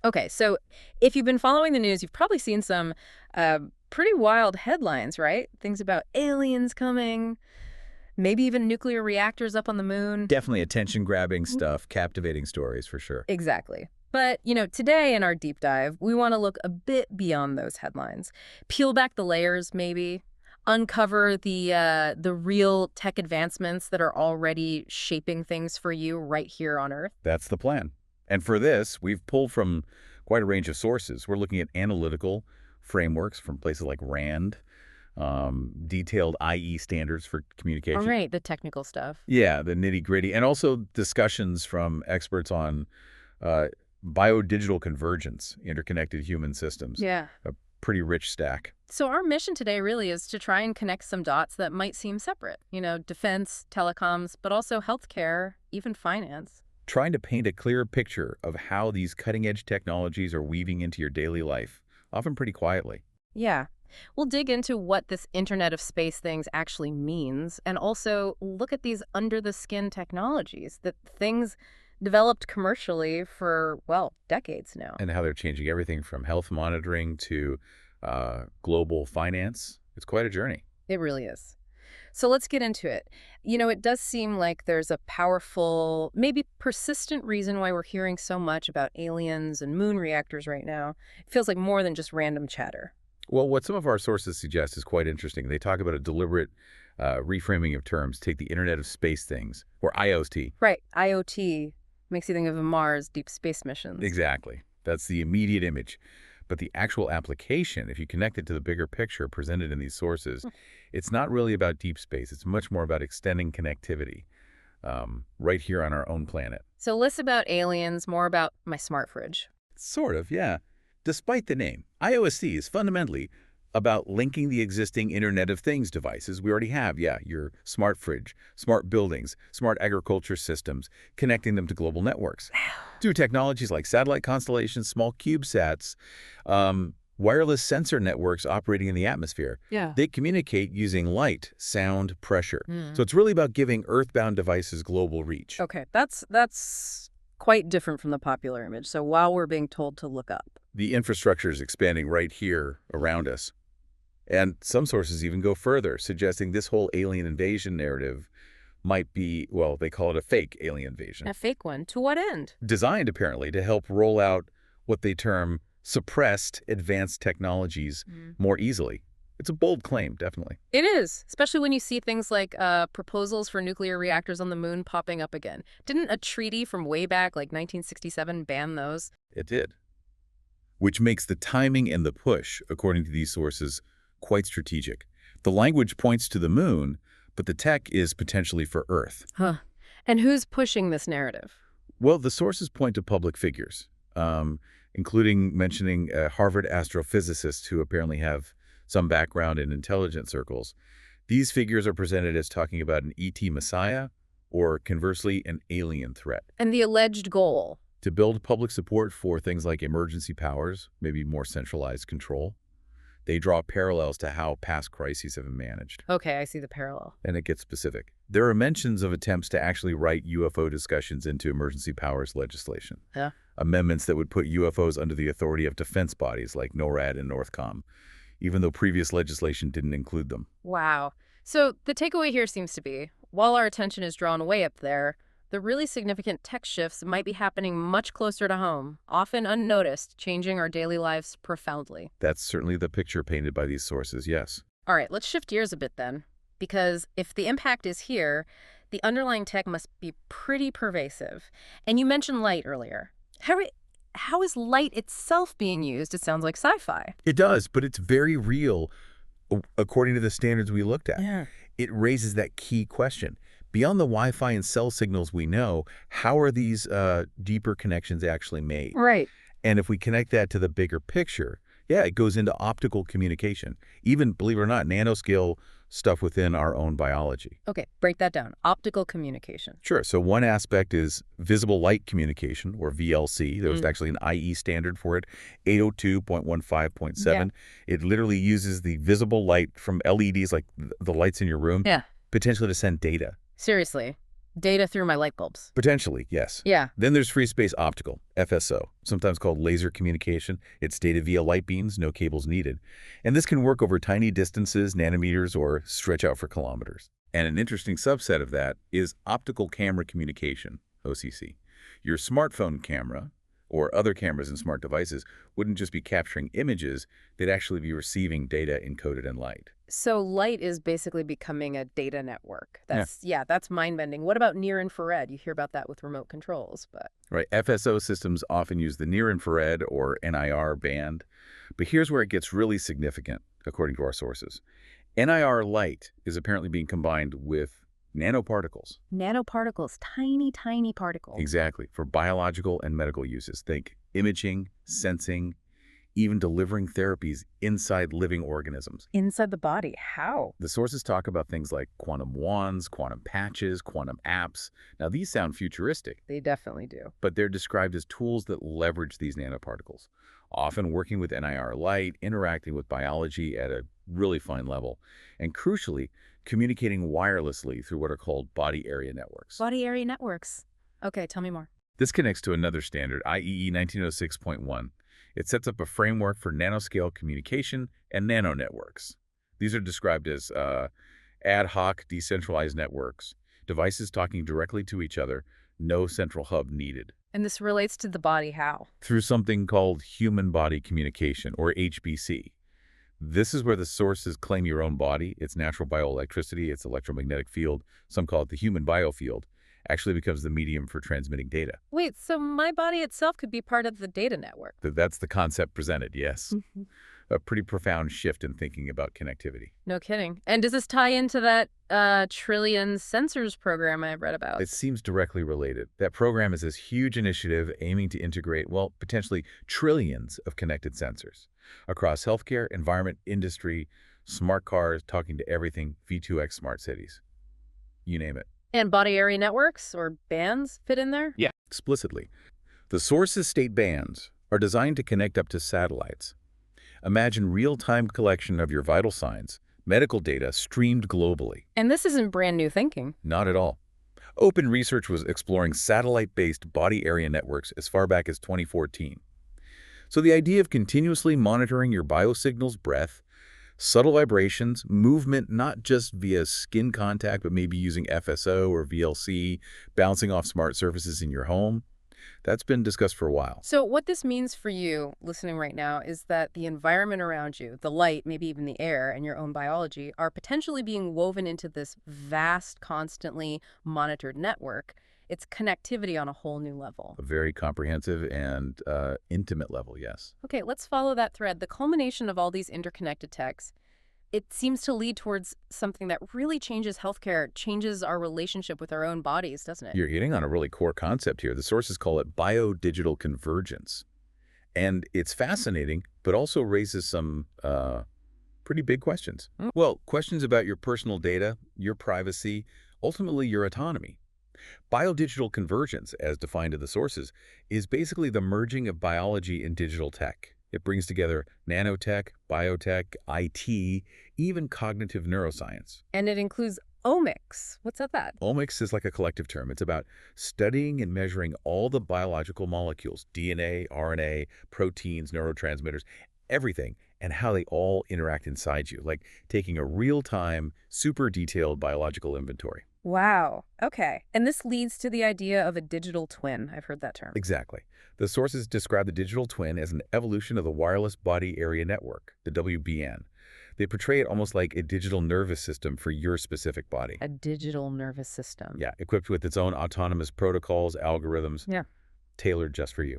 Okay, so if you've been following the news, you've probably seen some uh, pretty wild headlines, right? Things about aliens coming, maybe even nuclear reactors up on the moon. Definitely attention-grabbing stuff, captivating stories for sure. Exactly. But, today in our deep dive, we want to look a bit beyond those headlines. Peel back the layers, maybe. Uncover the real tech advancements that are already shaping things for you right here on Earth. That's the plan. And for this, we've pulled from quite a range of sources. We're looking at analytical frameworks from places like RAND, detailed IE standards for All communication. right, the technical stuff. Yeah, the nitty-gritty, and also discussions from experts on uh, biodigital convergence, interconnected human systems. Yeah. A pretty rich stack. So our mission today really is to try and connect some dots that might seem separate. Defense, telecoms, but also healthcare, even finance. Trying to paint a clearer picture of how these cutting-edge technologies are weaving into your daily life, often pretty quietly. Yeah. We'll dig into what this Internet of Space things actually means and also look at these under-the-skin technologies, that things developed commercially for, well, decades now. And how they're changing everything from health monitoring to global finance. It's quite a journey. It really is. So let's get into it. It does seem like there's a powerful, maybe persistent reason why we're hearing so much about aliens and moon reactors right now. It feels like more than just random chatter. Well, what some of our sources suggest is quite interesting. They talk about a deliberate reframing of terms. Take the Internet of Space things, or IoT. Right. IoT makes you think of Mars deep space missions. Exactly. That's the immediate image. But the actual application, if you connect it to the bigger picture presented in these sources, it's not really about deep space. It's much more about extending connectivity right here on our own planet. So less about aliens, more about my smart fridge. Sort of, yeah. Despite the name, IOSC is fundamentally about linking the existing Internet of Things devices we already have. Yeah, your smart fridge, smart buildings, smart agriculture systems, connecting them to global networks. Through technologies like satellite constellations, small CubeSats, wireless sensor networks operating in the atmosphere. Yeah. They communicate using light, sound, pressure. So it's really about giving earthbound devices global reach. Okay, that's quite different from the popular image. So while we're being told to look up. The infrastructure is expanding right here around us. And some sources even go further, suggesting this whole alien invasion narrative might be, well, they call it a fake alien invasion. A fake one. To what end? Designed, apparently, to help roll out what they term suppressed advanced technologies more easily. It's a bold claim, definitely. It is, especially when you see things like proposals for nuclear reactors on the moon popping up again. Didn't a treaty from way back, like 1967, ban those? It did. Which makes the timing and the push, according to these sources, quite strategic. The language points to the moon, but the tech is potentially for Earth. Huh. And who's pushing this narrative? Well, the sources point to public figures, including mentioning Harvard astrophysicists who apparently have some background in intelligence circles. These figures are presented as talking about an ET messiah or, conversely, an alien threat. And the alleged goal? To build public support for things like emergency powers, maybe more centralized control. They draw parallels to how past crises have been managed. Okay, I see the parallel. And it gets specific. There are mentions of attempts to actually write UFO discussions into emergency powers legislation. Yeah. Amendments that would put UFOs under the authority of defense bodies like NORAD and NORTHCOM, even though previous legislation didn't include them. Wow. So the takeaway here seems to be, while our attention is drawn way up there, the really significant tech shifts might be happening much closer to home, often unnoticed, changing our daily lives profoundly. That's certainly the picture painted by these sources, yes. All right, let's shift gears a bit then. Because if the impact is here, the underlying tech must be pretty pervasive. And you mentioned light earlier. How is light itself being used? It sounds like sci-fi. It does, but it's very real according to the standards we looked at. Yeah. It raises that key question. Beyond the Wi-Fi and cell signals we know, how are these deeper connections actually made? Right. And if we connect that to the bigger picture, yeah, it goes into optical communication. Even, believe it or not, nanoscale stuff within our own biology. Okay, break that down. Optical communication. Sure. So one aspect is visible light communication, or VLC. There was actually an IE standard for it, 802.15.7. Yeah. It literally uses the visible light from LEDs, like the lights in your room, Yeah. potentially to send data. Seriously. Data through my light bulbs. Potentially, yes. Yeah. Then there's free space optical, FSO, sometimes called laser communication. It's data via light beams, no cables needed. And this can work over tiny distances, nanometers, or stretch out for kilometers. And an interesting subset of that is optical camera communication, OCC. Your smartphone camera, or other cameras in smart devices, wouldn't just be capturing images, they'd actually be receiving data encoded in light. So light is basically becoming a data network. Yeah. That's mind-bending. What about near-infrared? You hear about that with remote controls, but... Right, FSO systems often use the near-infrared or NIR band, but here's where it gets really significant, according to our sources. NIR light is apparently being combined with nanoparticles. Nanoparticles, tiny, tiny particles. Exactly, for biological and medical uses. Think imaging, sensing, even delivering therapies inside living organisms. Inside the body. How? The sources talk about things like quantum wands, quantum patches, quantum apps. Now, these sound futuristic, They definitely do. but they're described as tools that leverage these nanoparticles, often working with NIR light, interacting with biology at a really fine level, and crucially, communicating wirelessly through what are called body area networks. Body area networks. Okay, tell me more. This connects to another standard, IEEE 1906.1. It sets up a framework for nanoscale communication and nanonetworks. These are described as ad hoc, decentralized networks, devices talking directly to each other, no central hub needed. And this relates to the body how? Through something called human body communication, or HBC. This is where the sources claim your own body, its natural bioelectricity, its electromagnetic field, some call it the human biofield, actually becomes the medium for transmitting data. Wait, so my body itself could be part of the data network? That's the concept presented, yes. A pretty profound shift in thinking about connectivity. No kidding. And does this tie into that trillion sensors program I read about? It seems directly related. That program is this huge initiative aiming to integrate, well, potentially trillions of connected sensors across healthcare, environment, industry, smart cars, talking to everything, V2X smart cities. You name it. And body area networks or bands fit in there? Yeah. Explicitly. The sources state bands are designed to connect up to satellites. Imagine real-time collection of your vital signs, medical data streamed globally. And this isn't brand new thinking. Not at all. Open Research was exploring satellite-based body area networks as far back as 2014. So the idea of continuously monitoring your biosignals, breath, subtle vibrations, movement not just via skin contact, but maybe using FSO or VLC, bouncing off smart surfaces in your home, that's been discussed for a while. So what this means for you listening right now is that the environment around you, the light, maybe even the air, and your own biology are potentially being woven into this vast, constantly monitored network. It's connectivity on a whole new level. A very comprehensive and intimate level, yes. Okay, let's follow that thread. The culmination of all these interconnected techs, it seems to lead towards something that really changes healthcare, changes our relationship with our own bodies, doesn't it? You're hitting on a really core concept here. The sources call it biodigital convergence. And it's fascinating, but also raises some pretty big questions. Well, questions about your personal data, your privacy, ultimately your autonomy. Biodigital convergence, as defined in the sources, is basically the merging of biology and digital tech. It brings together nanotech, biotech, IT, even cognitive neuroscience. And it includes omics. What's that? Omics is like a collective term. It's about studying and measuring all the biological molecules, DNA, RNA, proteins, neurotransmitters, everything, and how they all interact inside you, like taking a real-time, super detailed biological inventory. Wow. Okay. And this leads to the idea of a digital twin. I've heard that term. Exactly. The sources describe the digital twin as an evolution of the wireless body area network, the WBN. They portray it almost like a digital nervous system for your specific body. A digital nervous system. Yeah, equipped with its own autonomous protocols, algorithms, tailored just for you.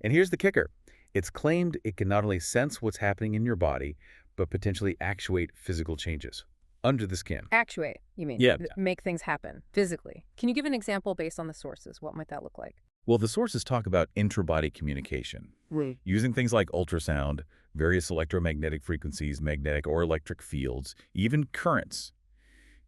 And here's the kicker. It's claimed it can not only sense what's happening in your body, but potentially actuate physical changes under the skin. Actuate, you mean? Yeah. Make things happen physically. Can you give an example based on the sources? What might that look like? Well, the sources talk about intra-body communication, using things like ultrasound, various electromagnetic frequencies, magnetic or electric fields, even currents,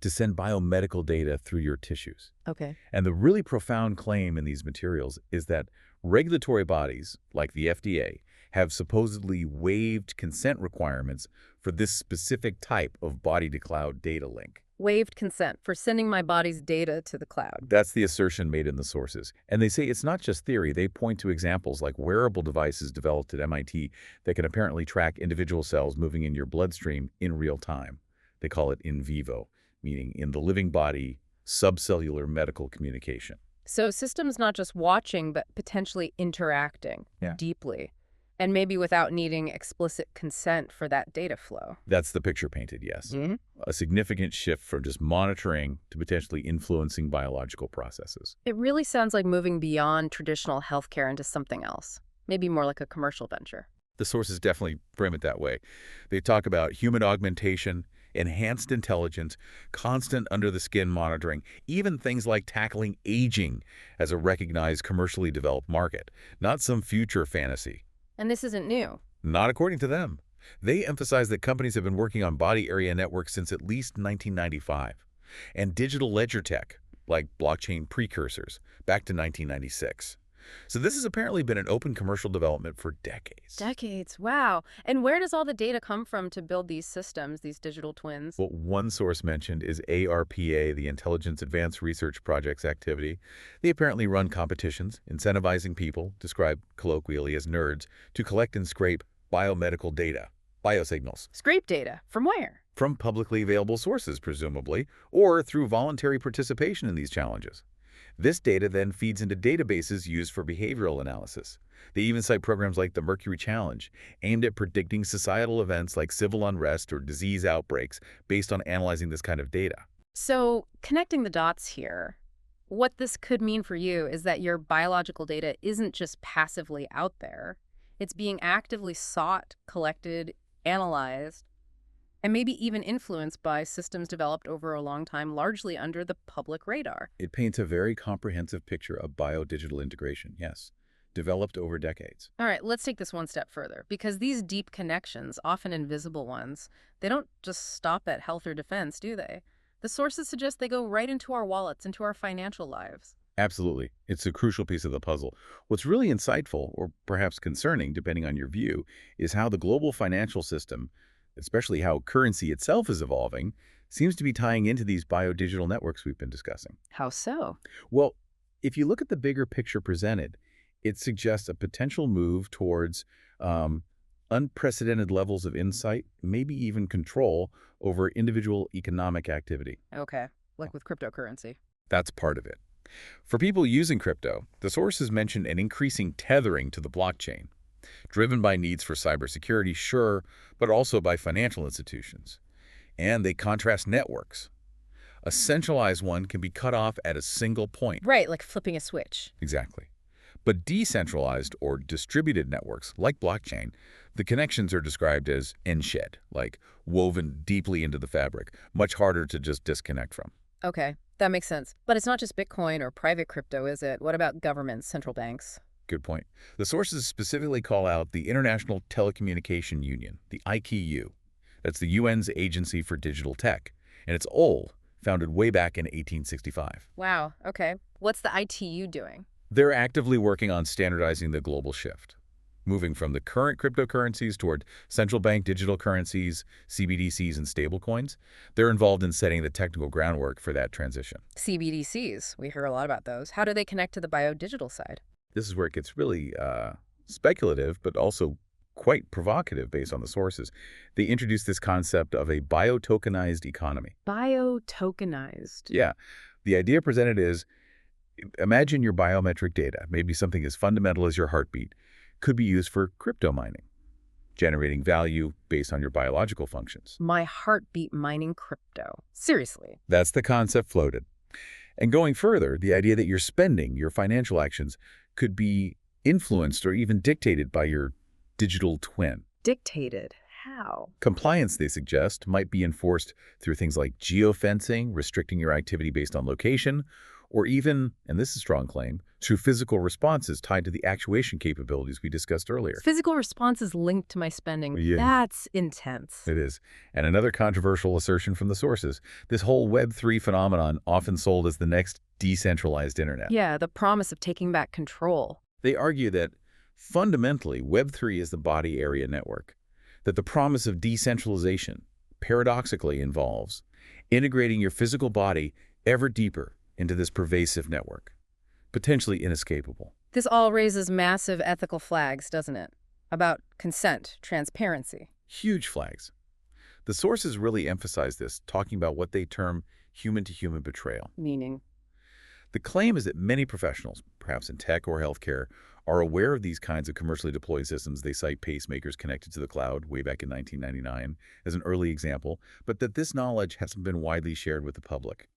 to send biomedical data through your tissues. Okay. And the really profound claim in these materials is that regulatory bodies, like the FDA, have supposedly waived consent requirements for this specific type of body-to-cloud data link. Waived consent for sending my body's data to the cloud. That's the assertion made in the sources. And they say it's not just theory. They point to examples like wearable devices developed at MIT that can apparently track individual cells moving in your bloodstream in real time. They call it in vivo, meaning in the living body, subcellular medical communication. So systems not just watching, but potentially interacting Yeah. deeply, and maybe without needing explicit consent for that data flow. That's the picture painted, yes. Mhm. A significant shift from just monitoring to potentially influencing biological processes. It really sounds like moving beyond traditional healthcare into something else, maybe more like a commercial venture. The sources definitely frame it that way. They talk about human augmentation, enhanced intelligence, constant under-the-skin monitoring, even things like tackling aging as a recognized commercially developed market, not some future fantasy. And this isn't new. Not according to them. They emphasize that companies have been working on body area networks since at least 1995, and digital ledger tech, like blockchain precursors, back to 1996. So this has apparently been an open commercial development for decades. Decades, wow. And where does all the data come from to build these systems, these digital twins? What one source mentioned is ARPA, the Intelligence Advanced Research Projects activity. They apparently run competitions, incentivizing people, described colloquially as nerds, to collect and scrape biomedical data, biosignals, Scrape data, from where? from publicly available sources, presumably, or through voluntary participation in these challenges. This data then feeds into databases used for behavioral analysis. They even cite programs like the Mercury Challenge, aimed at predicting societal events like civil unrest or disease outbreaks based on analyzing this kind of data. So, connecting the dots here, what this could mean for you is that your biological data isn't just passively out there. It's being actively sought, collected, analyzed, and maybe even influenced by systems developed over a long time, largely under the public radar. It paints a very comprehensive picture of biodigital integration, yes, developed over decades. All right, let's take this one step further, because these deep connections, often invisible ones, they don't just stop at health or defense, do they? The sources suggest they go right into our wallets, into our financial lives. Absolutely. It's a crucial piece of the puzzle. What's really insightful, or perhaps concerning, depending on your view, is how the global financial system, especially how currency itself is evolving, seems to be tying into these biodigital networks we've been discussing. How so? Well, if you look at the bigger picture presented, it suggests a potential move towards unprecedented levels of insight, maybe even control over individual economic activity. Okay, like with cryptocurrency. That's part of it. For people using crypto, the sources mention an increasing tethering to the blockchain, driven by needs for cybersecurity, sure, but also by financial institutions. And they contrast networks. A centralized one can be cut off at a single point. Right, like flipping a switch. Exactly. But decentralized or distributed networks, like blockchain, the connections are described as enshed, like woven deeply into the fabric, much harder to just disconnect from. Okay, that makes sense. But it's not just Bitcoin or private crypto, is it? What about governments, central banks? Good point. The sources specifically call out the International Telecommunication Union, the ITU. That's the UN's Agency for Digital Tech, and it's old, founded way back in 1865. Wow, okay. What's the ITU doing? They're actively working on standardizing the global shift, moving from the current cryptocurrencies toward central bank digital currencies, CBDCs, and stablecoins. They're involved in setting the technical groundwork for that transition. CBDCs. We hear a lot about those. How do they connect to the biodigital side? This is where it gets really speculative, but also quite provocative based on the sources. They introduced this concept of a biotokenized economy. Biotokenized. Yeah. The idea presented is, imagine your biometric data, maybe something as fundamental as your heartbeat, could be used for crypto mining, generating value based on your biological functions. My heartbeat mining crypto. Seriously. That's the concept floated. And going further, the idea that your spending, your financial actions, could be influenced or even dictated by your digital twin. Dictated. How? Compliance, they suggest, might be enforced through things like geofencing, restricting your activity based on location, or even, and this is a strong claim, through physical responses tied to the actuation capabilities we discussed earlier. Physical responses linked to my spending. Yeah. That's intense. It is. And another controversial assertion from the sources, this whole Web3 phenomenon often sold as the next decentralized internet. Yeah, the promise of taking back control. They argue that fundamentally, Web3 is the body area network, that the promise of decentralization paradoxically involves integrating your physical body ever deeper into this pervasive network, potentially inescapable. This all raises massive ethical flags, doesn't it? About consent, transparency. Huge flags. The sources really emphasize this, talking about what they term human-to-human betrayal. Meaning? The claim is that many professionals, perhaps in tech or healthcare, are aware of these kinds of commercially deployed systems. They cite pacemakers connected to the cloud way back in 1999 as an early example, but that this knowledge hasn't been widely shared with the public.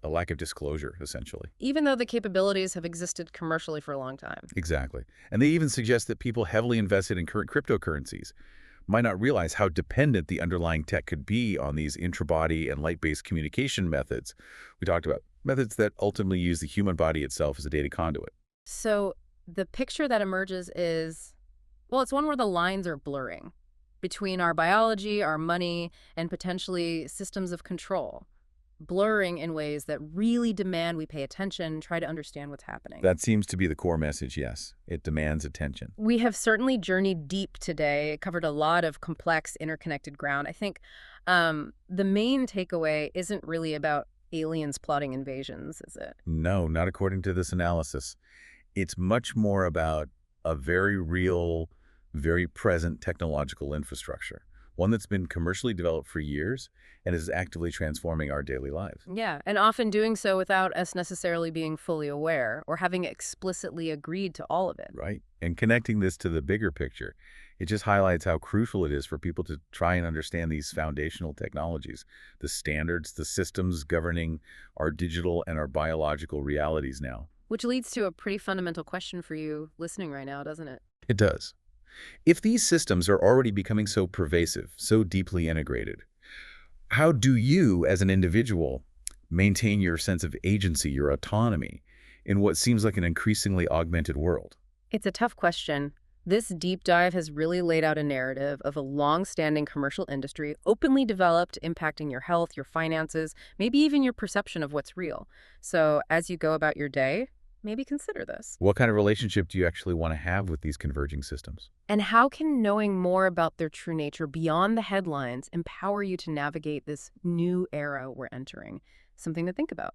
A lack of disclosure, essentially. Even though the capabilities have existed commercially for a long time. Exactly. And they even suggest that people heavily invested in current cryptocurrencies might not realize how dependent the underlying tech could be on these intra-body and light-based communication methods. We talked about methods that ultimately use the human body itself as a data conduit. So the picture that emerges is, well, it's one where the lines are blurring between our biology, our money, and potentially systems of control. Blurring in ways that really demand we pay attention, try to understand what's happening. That seems to be the core message, yes. It demands attention. We have certainly journeyed deep today, covered a lot of complex, interconnected ground. I think the main takeaway isn't really about aliens plotting invasions, is it? No, not according to this analysis. It's much more about a very real, very present technological infrastructure, one that's been commercially developed for years and is actively transforming our daily lives. Yeah, and often doing so without us necessarily being fully aware or having explicitly agreed to all of it. Right. And connecting this to the bigger picture, it just highlights how crucial it is for people to try and understand these foundational technologies, the standards, the systems governing our digital and our biological realities now. Which leads to a pretty fundamental question for you listening right now, doesn't it? It does. If these systems are already becoming so pervasive, so deeply integrated, how do you, as an individual, maintain your sense of agency, your autonomy, in what seems like an increasingly augmented world? It's a tough question. This deep dive has really laid out a narrative of a long-standing commercial industry, openly developed, impacting your health, your finances, maybe even your perception of what's real. So as you go about your day, maybe consider this. What kind of relationship do you actually want to have with these converging systems? And how can knowing more about their true nature beyond the headlines empower you to navigate this new era we're entering? Something to think about.